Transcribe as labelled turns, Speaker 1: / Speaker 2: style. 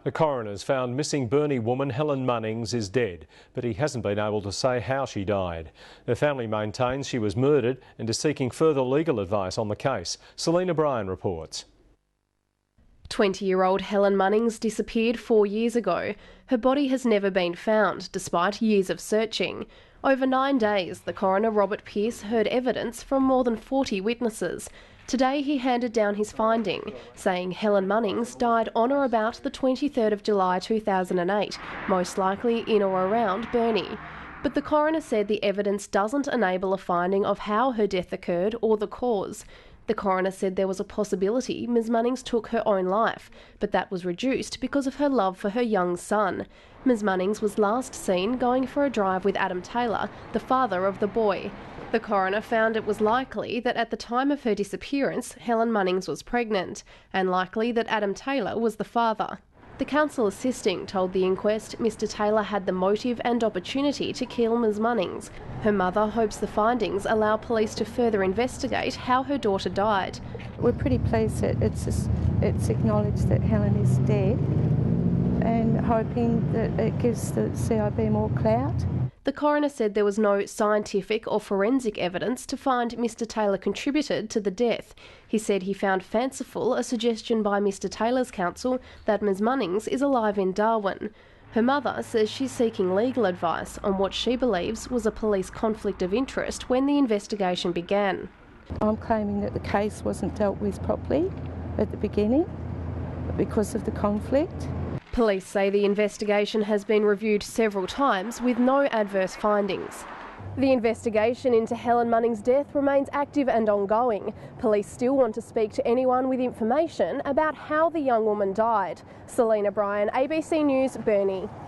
Speaker 1: The coroner's found missing Burnie woman Helen Munnings is dead, but he hasn't been able to say how she died. Her family maintains she was murdered and is seeking further legal advice on the case. Selena Bryan reports.
Speaker 2: 20-year-old Helen Munnings disappeared 4 years ago. Her body has never been found, despite years of searching. Over 9 days, the coroner Robert Pearce heard evidence from more than 40 witnesses. Today he handed down his finding, saying Helen Munnings died on or about the 23rd of July 2008, most likely in or around Burnie. But the coroner said the evidence doesn't enable a finding of how her death occurred or the cause. The coroner said there was a possibility Ms Munnings took her own life, but that was reduced because of her love for her young son. Ms Munnings was last seen going for a drive with Adam Taylor, the father of the boy. The coroner found it was likely that at the time of her disappearance, Helen Munnings was pregnant, and likely that Adam Taylor was the father. The counsel assisting told the inquest Mr Taylor had the motive and opportunity to kill Ms Munnings. Her mother hopes the findings allow police to further investigate how her daughter died.
Speaker 3: We're pretty pleased that it's acknowledged that Helen is dead, and hoping that it gives the CIB more clout.
Speaker 2: The coroner said there was no scientific or forensic evidence to find Mr Taylor contributed to the death. He said he found fanciful a suggestion by Mr Taylor's counsel that Ms Munnings is alive in Darwin. Her mother says she's seeking legal advice on what she believes was a police conflict of interest when the investigation began.
Speaker 3: I'm claiming that the case wasn't dealt with properly at the beginning because of the conflict.
Speaker 2: Police say the investigation has been reviewed several times with no adverse findings. The investigation into Helen Munnings' death remains active and ongoing. Police still want to speak to anyone with information about how the young woman died. Selena Bryan, ABC News, Burnie.